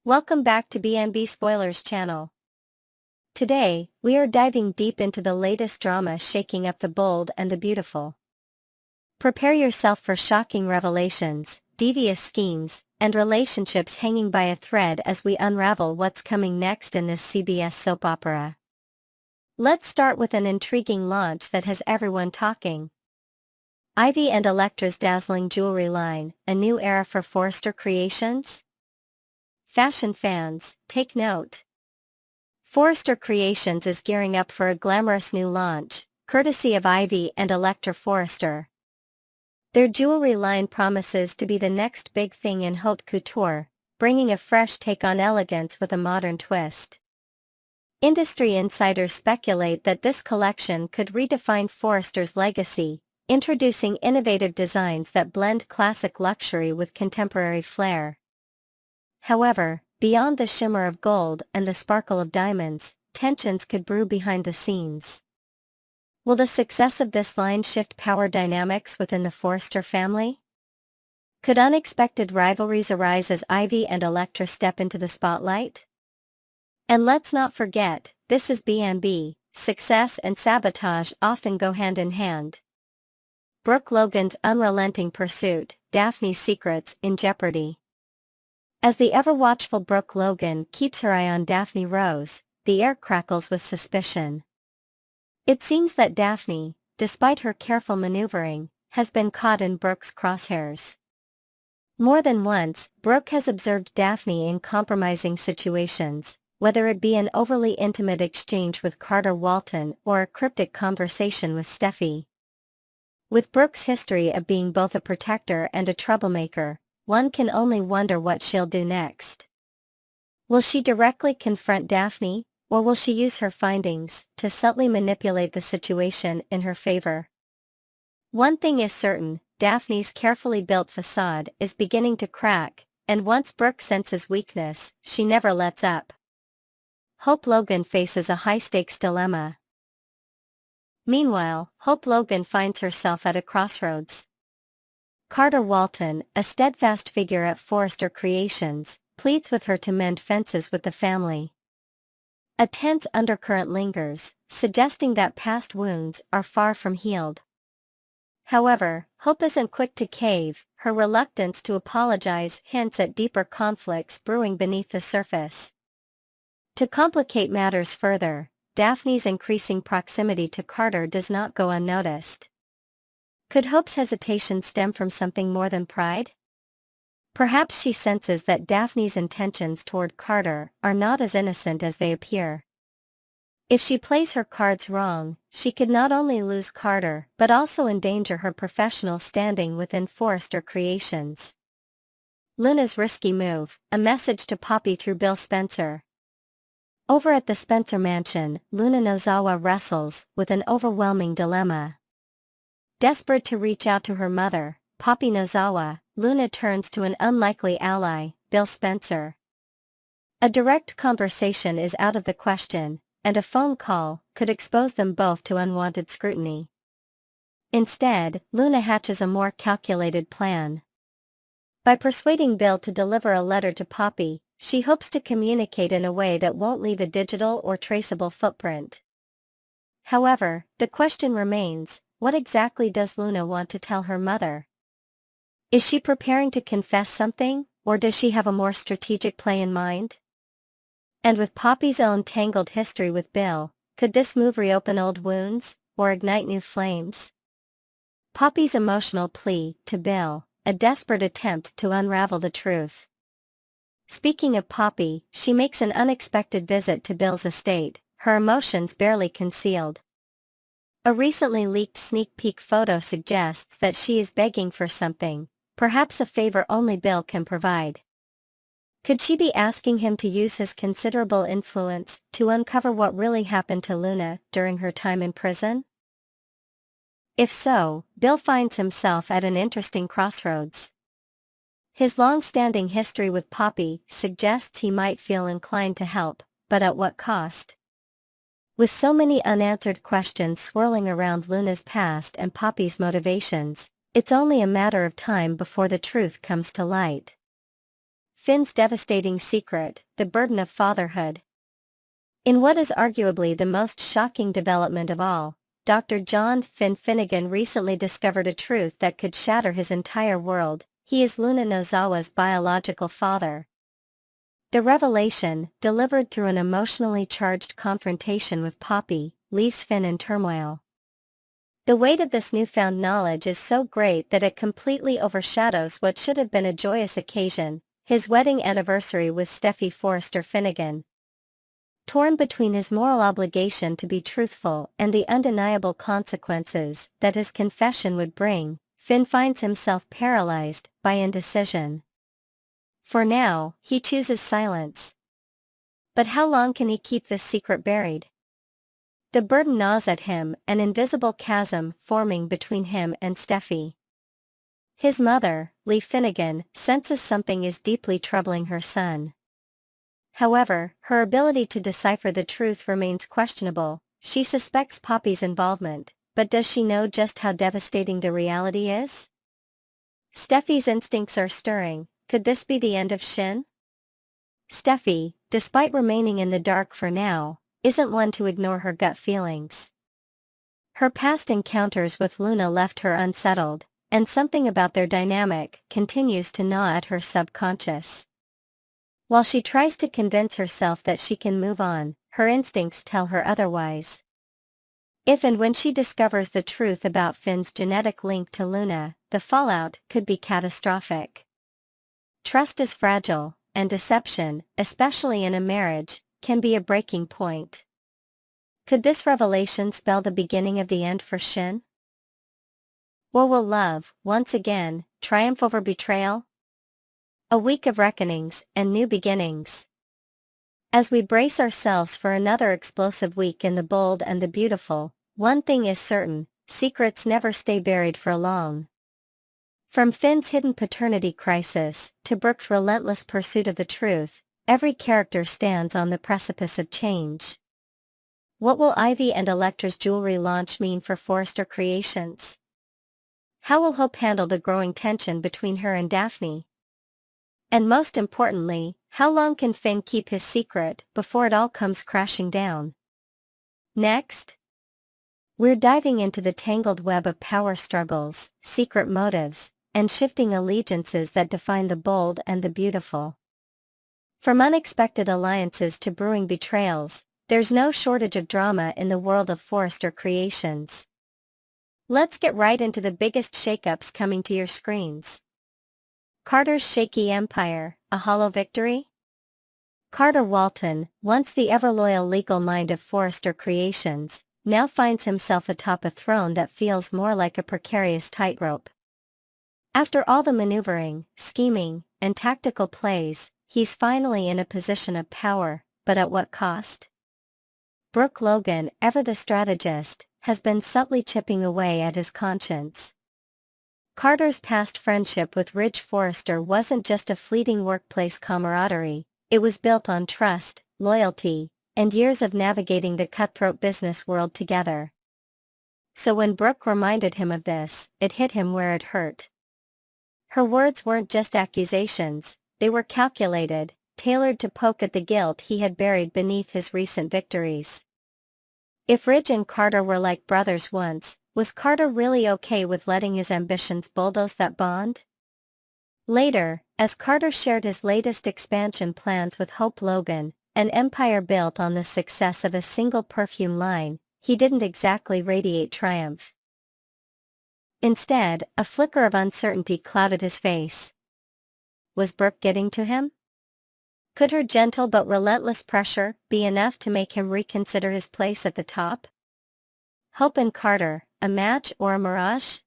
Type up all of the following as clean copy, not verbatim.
Welcome back to B&B Spoilers channel. Today, we are diving deep into the latest drama shaking up the bold and the beautiful. Prepare yourself for shocking revelations, devious schemes, and relationships hanging by a thread as we unravel what's coming next in this CBS soap opera. Let's start with an intriguing launch that has everyone talking. Ivy and Electra's dazzling jewelry line, a new era for Forrester Creations? Fashion fans, take note. Forrester Creations is gearing up for a glamorous new launch, courtesy of Ivy and Electra Forrester. Their jewelry line promises to be the next big thing in haute couture, bringing a fresh take on elegance with a modern twist. Industry insiders speculate that this collection could redefine Forrester's legacy, introducing innovative designs that blend classic luxury with contemporary flair. However, beyond the shimmer of gold and the sparkle of diamonds, tensions could brew behind the scenes. Will the success of this line shift power dynamics within the Forrester family? Could unexpected rivalries arise as Ivy and Electra step into the spotlight? And let's not forget, this is B&B, success and sabotage often go hand in hand. Brooke Logan's unrelenting pursuit, Daphne's secrets in jeopardy. As the ever-watchful Brooke Logan keeps her eye on Daphne Rose, the air crackles with suspicion. It seems that Daphne, despite her careful maneuvering, has been caught in Brooke's crosshairs. More than once, Brooke has observed Daphne in compromising situations, whether it be an overly intimate exchange with Carter Walton or a cryptic conversation with Steffy. With Brooke's history of being both a protector and a troublemaker, one can only wonder what she'll do next. Will she directly confront Daphne, or will she use her findings to subtly manipulate the situation in her favor? One thing is certain, Daphne's carefully built facade is beginning to crack, and once Brooke senses weakness, she never lets up. Hope Logan faces a high-stakes dilemma. Meanwhile, Hope Logan finds herself at a crossroads. Carter Walton, a steadfast figure at Forrester Creations, pleads with her to mend fences with the family. A tense undercurrent lingers, suggesting that past wounds are far from healed. However, Hope isn't quick to cave, her reluctance to apologize hints at deeper conflicts brewing beneath the surface. To complicate matters further, Daphne's increasing proximity to Carter does not go unnoticed. Could Hope's hesitation stem from something more than pride? Perhaps she senses that Daphne's intentions toward Carter are not as innocent as they appear. If she plays her cards wrong, she could not only lose Carter but also endanger her professional standing within Forrester Creations. Luna's risky move, a message to Poppy through Bill Spencer. Over at the Spencer mansion, Luna Nozawa wrestles with an overwhelming dilemma. Desperate to reach out to her mother, Poppy Nozawa, Luna turns to an unlikely ally, Bill Spencer. A direct conversation is out of the question, and a phone call could expose them both to unwanted scrutiny. Instead, Luna hatches a more calculated plan. By persuading Bill to deliver a letter to Poppy, she hopes to communicate in a way that won't leave a digital or traceable footprint. However, the question remains, what exactly does Luna want to tell her mother? Is she preparing to confess something, or does she have a more strategic play in mind? And with Poppy's own tangled history with Bill, could this move reopen old wounds, or ignite new flames? Poppy's emotional plea to Bill, a desperate attempt to unravel the truth. Speaking of Poppy, she makes an unexpected visit to Bill's estate, her emotions barely concealed. A recently leaked sneak peek photo suggests that she is begging for something, perhaps a favor only Bill can provide. Could she be asking him to use his considerable influence to uncover what really happened to Luna during her time in prison? If so, Bill finds himself at an interesting crossroads. His long-standing history with Poppy suggests he might feel inclined to help, but at what cost? With so many unanswered questions swirling around Luna's past and Poppy's motivations, it's only a matter of time before the truth comes to light. Finn's devastating secret, the burden of fatherhood. In what is arguably the most shocking development of all, Dr. John Finn Finnegan recently discovered a truth that could shatter his entire world: he is Luna Nozawa's biological father. The revelation, delivered through an emotionally charged confrontation with Poppy, leaves Finn in turmoil. The weight of this newfound knowledge is so great that it completely overshadows what should have been a joyous occasion, his wedding anniversary with Steffy Forrester Finnegan. Torn between his moral obligation to be truthful and the undeniable consequences that his confession would bring, Finn finds himself paralyzed by indecision. For now, he chooses silence. But how long can he keep this secret buried? The burden gnaws at him, an invisible chasm forming between him and Steffy. His mother, Lee Finnegan, senses something is deeply troubling her son. However, her ability to decipher the truth remains questionable. She suspects Poppy's involvement, but does she know just how devastating the reality is? Steffy's instincts are stirring. Could this be the end of Shin? Steffy, despite remaining in the dark for now, isn't one to ignore her gut feelings. Her past encounters with Luna left her unsettled, and something about their dynamic continues to gnaw at her subconscious. While she tries to convince herself that she can move on, her instincts tell her otherwise. If and when she discovers the truth about Finn's genetic link to Luna, the fallout could be catastrophic. Trust is fragile, and deception, especially in a marriage, can be a breaking point. Could this revelation spell the beginning of the end for Shin? Or will love, once again, triumph over betrayal? A week of reckonings and new beginnings. As we brace ourselves for another explosive week in the bold and the beautiful, one thing is certain: secrets never stay buried for long. From Finn's hidden paternity crisis to Brooke's relentless pursuit of the truth, every character stands on the precipice of change. What will Ivy and Electra's jewelry launch mean for Forrester Creations? How will Hope handle the growing tension between her and Daphne? And most importantly, how long can Finn keep his secret before it all comes crashing down? Next, we're diving into the tangled web of power struggles, secret motives, and shifting allegiances that define the bold and the beautiful. From unexpected alliances to brewing betrayals, there's no shortage of drama in the world of Forrester Creations. Let's get right into the biggest shakeups coming to your screens. Carter's shaky empire, a hollow victory? Carter Walton, once the ever-loyal legal mind of Forrester Creations, now finds himself atop a throne that feels more like a precarious tightrope. After all the maneuvering, scheming, and tactical plays, he's finally in a position of power, but at what cost? Brooke Logan, ever the strategist, has been subtly chipping away at his conscience. Carter's past friendship with Ridge Forrester wasn't just a fleeting workplace camaraderie, it was built on trust, loyalty, and years of navigating the cutthroat business world together. So when Brooke reminded him of this, it hit him where it hurt. Her words weren't just accusations, they were calculated, tailored to poke at the guilt he had buried beneath his recent victories. If Ridge and Carter were like brothers once, was Carter really okay with letting his ambitions bulldoze that bond? Later, as Carter shared his latest expansion plans with Hope Logan, an empire built on the success of a single perfume line, he didn't exactly radiate triumph. Instead, a flicker of uncertainty clouded his face. Was Brooke getting to him? Could her gentle but relentless pressure be enough to make him reconsider his place at the top? Hope and Carter, a match or a mirage?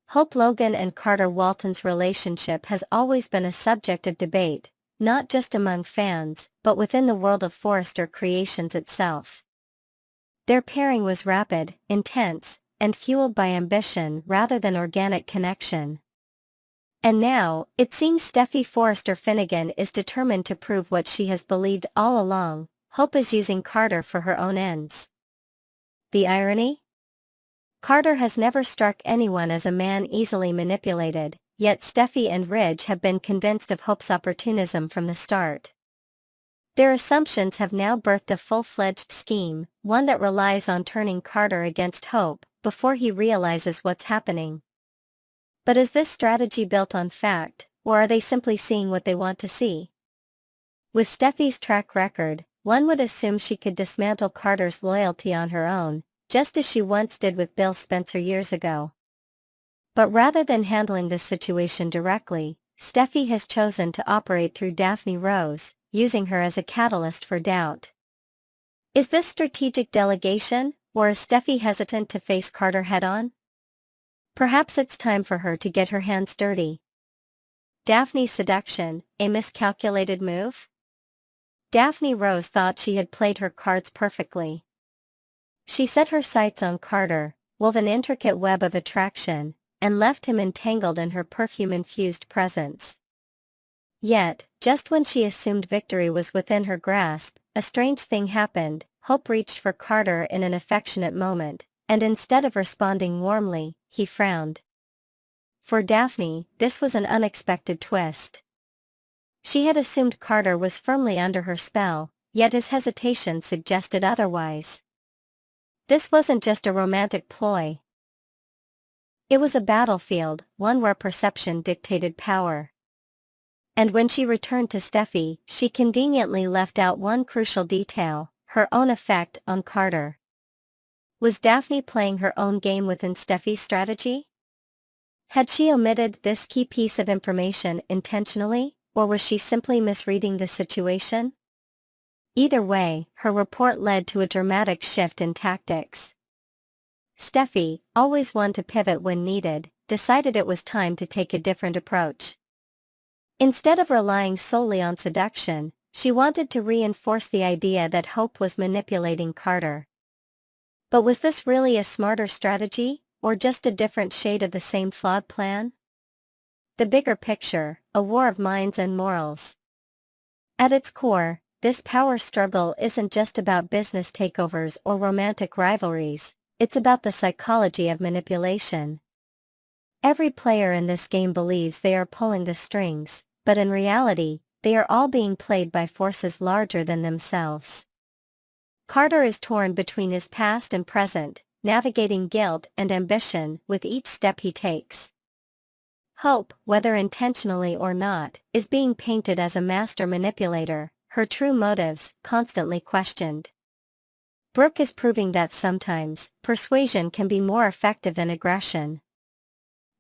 Hope Logan and Carter Walton's relationship has always been a subject of debate, not just among fans, but within the world of Forrester Creations itself. Their pairing was rapid, intense, and fueled by ambition rather than organic connection. And now, it seems Steffy Forrester Finnegan is determined to prove what she has believed all along: Hope is using Carter for her own ends. The irony? Carter has never struck anyone as a man easily manipulated, yet Steffy and Ridge have been convinced of Hope's opportunism from the start. Their assumptions have now birthed a full-fledged scheme, one that relies on turning Carter against Hope before he realizes what's happening. But is this strategy built on fact, or are they simply seeing what they want to see? With Steffy's track record, one would assume she could dismantle Carter's loyalty on her own, just as she once did with Bill Spencer years ago. But rather than handling this situation directly, Steffy has chosen to operate through Daphne Rose, using her as a catalyst for doubt. Is this strategic delegation, or is Steffy hesitant to face Carter head-on? Perhaps it's time for her to get her hands dirty. Daphne's seduction, a miscalculated move? Daphne Rose thought she had played her cards perfectly. She set her sights on Carter, wove an intricate web of attraction, and left him entangled in her perfume-infused presence. Yet, just when she assumed victory was within her grasp, a strange thing happened. Hope reached for Carter in an affectionate moment, and instead of responding warmly, he frowned. For Daphne, this was an unexpected twist. She had assumed Carter was firmly under her spell, yet his hesitation suggested otherwise. This wasn't just a romantic ploy. It was a battlefield, one where perception dictated power. And when she returned to Steffy, she conveniently left out one crucial detail: her own effect on Carter. Was Daphne playing her own game within Steffy's strategy? Had she omitted this key piece of information intentionally, or was she simply misreading the situation? Either way, her report led to a dramatic shift in tactics. Steffy, always one to pivot when needed, decided it was time to take a different approach. Instead of relying solely on seduction, she wanted to reinforce the idea that Hope was manipulating Carter. But was this really a smarter strategy, or just a different shade of the same flawed plan? The bigger picture, a war of minds and morals. At its core, this power struggle isn't just about business takeovers or romantic rivalries, it's about the psychology of manipulation. Every player in this game believes they are pulling the strings, but in reality, they are all being played by forces larger than themselves. Carter is torn between his past and present, navigating guilt and ambition with each step he takes. Hope, whether intentionally or not, is being painted as a master manipulator, her true motives constantly questioned. Brooke is proving that sometimes, persuasion can be more effective than aggression.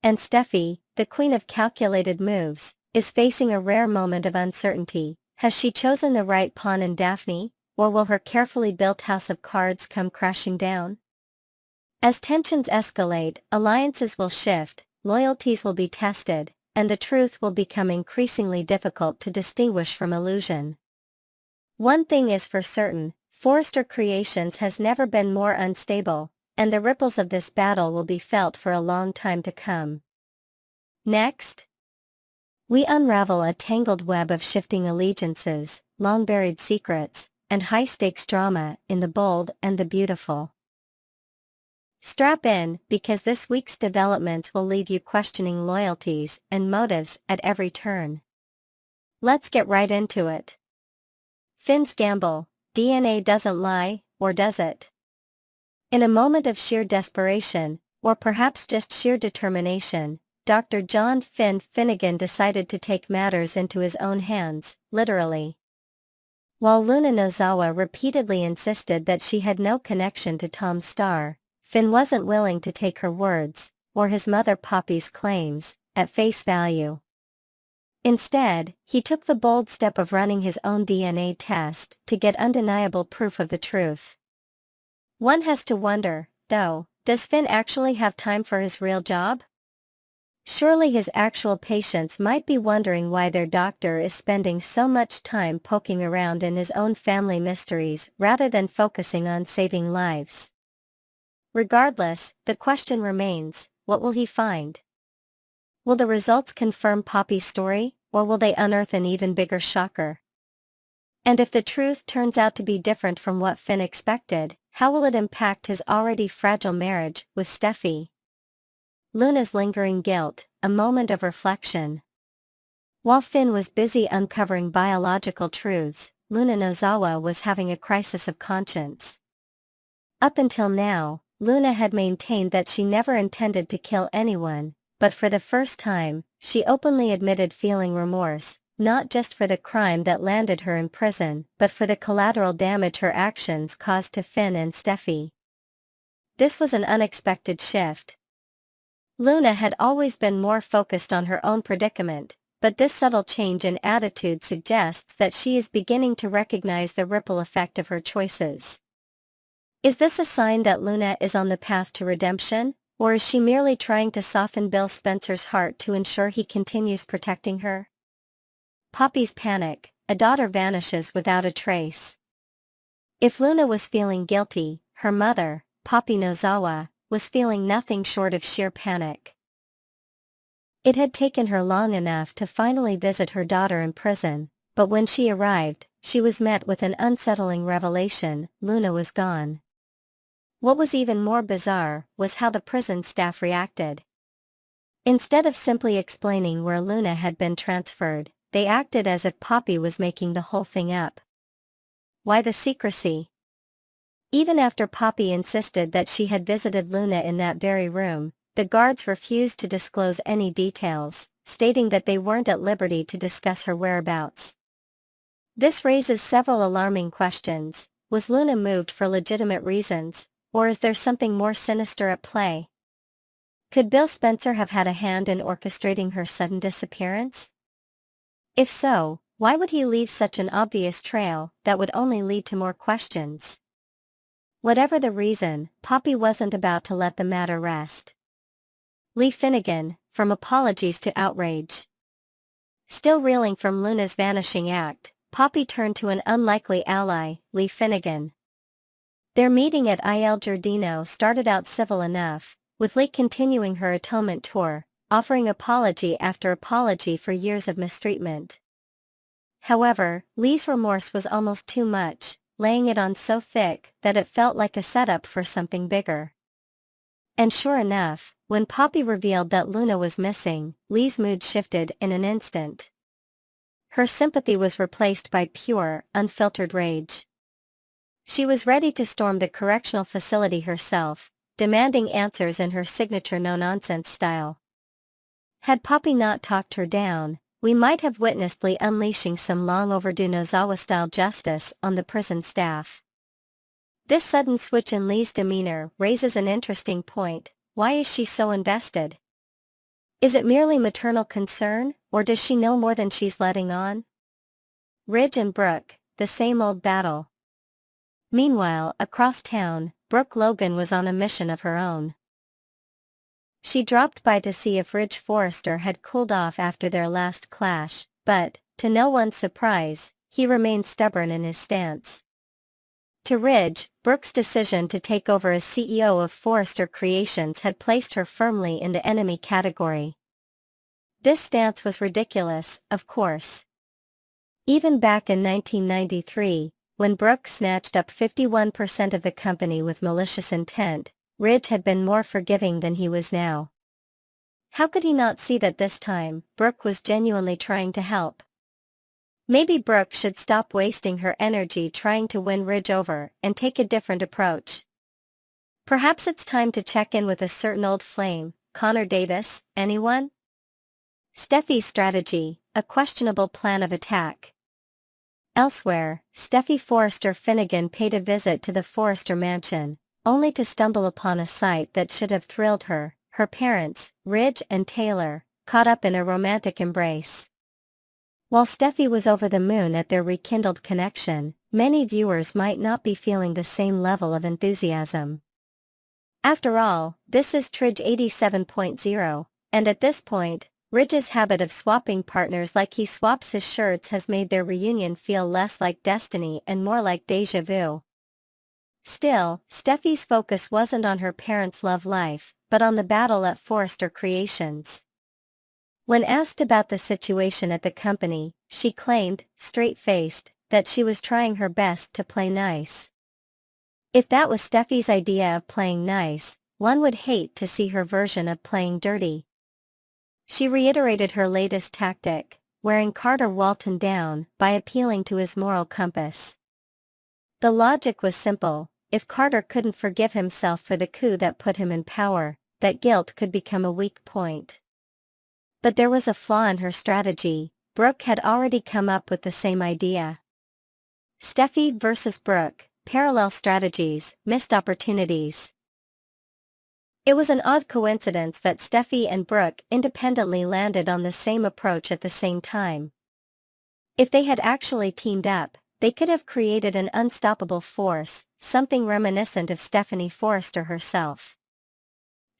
And Steffy, the queen of calculated moves, is facing a rare moment of uncertainty. Has she chosen the right pawn in Daphne, or will her carefully built house of cards come crashing down? As tensions escalate, alliances will shift, loyalties will be tested, and the truth will become increasingly difficult to distinguish from illusion. One thing is for certain, Forrester Creations has never been more unstable, and the ripples of this battle will be felt for a long time to come. Next, we unravel a tangled web of shifting allegiances, long-buried secrets, and high-stakes drama in The Bold and the Beautiful. Strap in, because this week's developments will leave you questioning loyalties and motives at every turn. Let's get right into it. Finn's gamble: DNA doesn't lie, or does it? In a moment of sheer desperation, or perhaps just sheer determination, Dr. John Finn Finnegan decided to take matters into his own hands, literally. While Luna Nozawa repeatedly insisted that she had no connection to Tom Starr, Finn wasn't willing to take her words, or his mother Poppy's claims, at face value. Instead, he took the bold step of running his own DNA test to get undeniable proof of the truth. One has to wonder, though, does Finn actually have time for his real job? Surely his actual patients might be wondering why their doctor is spending so much time poking around in his own family mysteries rather than focusing on saving lives. Regardless, the question remains, what will he find? Will the results confirm Poppy's story, or will they unearth an even bigger shocker? And if the truth turns out to be different from what Finn expected, how will it impact his already fragile marriage with Steffy? Luna's lingering guilt, a moment of reflection. While Finn was busy uncovering biological truths, Luna Nozawa was having a crisis of conscience. Up until now, Luna had maintained that she never intended to kill anyone, but for the first time, she openly admitted feeling remorse, not just for the crime that landed her in prison, but for the collateral damage her actions caused to Finn and Steffy. This was an unexpected shift. Luna had always been more focused on her own predicament, but this subtle change in attitude suggests that she is beginning to recognize the ripple effect of her choices. Is this a sign that Luna is on the path to redemption, or is she merely trying to soften Bill Spencer's heart to ensure he continues protecting her? Poppy's panic, a daughter vanishes without a trace. If Luna was feeling guilty, her mother, Poppy Nozawa, was feeling nothing short of sheer panic. It had taken her long enough to finally visit her daughter in prison, but when she arrived, she was met with an unsettling revelation: Luna was gone. What was even more bizarre was how the prison staff reacted. Instead of simply explaining where Luna had been transferred, they acted as if Poppy was making the whole thing up. Why the secrecy? Even after Poppy insisted that she had visited Luna in that very room, the guards refused to disclose any details, stating that they weren't at liberty to discuss her whereabouts. This raises several alarming questions. Was Luna moved for legitimate reasons, or is there something more sinister at play? Could Bill Spencer have had a hand in orchestrating her sudden disappearance? If so, why would he leave such an obvious trail that would only lead to more questions? Whatever the reason, Poppy wasn't about to let the matter rest. Lee Finnegan, from apologies to outrage. Still reeling from Luna's vanishing act, Poppy turned to an unlikely ally, Lee Finnegan. Their meeting at Il Giardino started out civil enough, with Lee continuing her atonement tour, offering apology after apology for years of mistreatment. However, Lee's remorse was almost too much, laying it on so thick that it felt like a setup for something bigger. And sure enough, when Poppy revealed that Luna was missing, Lee's mood shifted in an instant. Her sympathy was replaced by pure, unfiltered rage. She was ready to storm the correctional facility herself, demanding answers in her signature no-nonsense style. Had Poppy not talked her down, we might have witnessed Lee unleashing some long-overdue Nozawa-style justice on the prison staff. This sudden switch in Lee's demeanor raises an interesting point. Why is she so invested? Is it merely maternal concern, or does she know more than she's letting on? Ridge and Brooke, the same old battle. Meanwhile, across town, Brooke Logan was on a mission of her own. She dropped by to see if Ridge Forrester had cooled off after their last clash, but, to no one's surprise, he remained stubborn in his stance. To Ridge, Brooke's decision to take over as CEO of Forrester Creations had placed her firmly in the enemy category. This stance was ridiculous, of course. Even back in 1993, when Brooke snatched up 51% of the company with malicious intent, Ridge had been more forgiving than he was now. How could he not see that this time, Brooke was genuinely trying to help? Maybe Brooke should stop wasting her energy trying to win Ridge over and take a different approach. Perhaps it's time to check in with a certain old flame. Connor Davis, anyone? Steffy's strategy, a questionable plan of attack. Elsewhere, Steffy Forrester Finnegan paid a visit to the Forrester mansion, only to stumble upon a sight that should have thrilled her: her parents, Ridge and Taylor, caught up in a romantic embrace. While Steffy was over the moon at their rekindled connection, many viewers might not be feeling the same level of enthusiasm. After all, this is Tridge 87.0, and at this point, Ridge's habit of swapping partners like he swaps his shirts has made their reunion feel less like destiny and more like déjà vu. Still, Steffy's focus wasn't on her parents' love life, but on the battle at Forrester Creations. When asked about the situation at the company, she claimed, straight-faced, that she was trying her best to play nice. If that was Steffy's idea of playing nice, one would hate to see her version of playing dirty. She reiterated her latest tactic, wearing Carter Walton down by appealing to his moral compass. The logic was simple: if Carter couldn't forgive himself for the coup that put him in power, that guilt could become a weak point. But there was a flaw in her strategy. Brooke had already come up with the same idea. Steffy versus Brooke, parallel strategies, missed opportunities. It was an odd coincidence that Steffy and Brooke independently landed on the same approach at the same time. If they had actually teamed up, they could have created an unstoppable force, something reminiscent of Stephanie Forrester herself.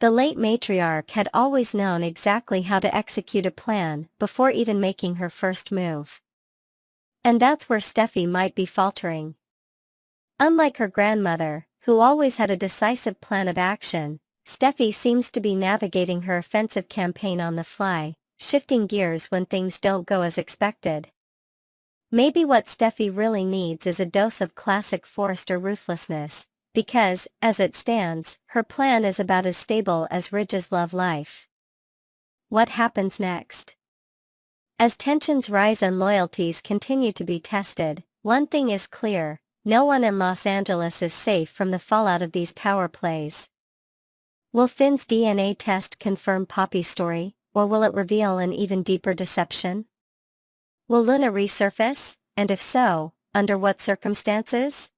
The late matriarch had always known exactly how to execute a plan before even making her first move. And that's where Steffi might be faltering. Unlike her grandmother, who always had a decisive plan of action, Steffi seems to be navigating her offensive campaign on the fly, shifting gears when things don't go as expected. Maybe what Steffi really needs is a dose of classic Forrester ruthlessness, because, as it stands, her plan is about as stable as Ridge's love life. What happens next? As tensions rise and loyalties continue to be tested, one thing is clear: no one in Los Angeles is safe from the fallout of these power plays. Will Finn's DNA test confirm Poppy's story, or will it reveal an even deeper deception? Will Luna resurface, and if so, under what circumstances?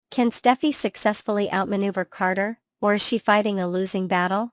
Can Steffi successfully outmaneuver Carter, or is she fighting a losing battle?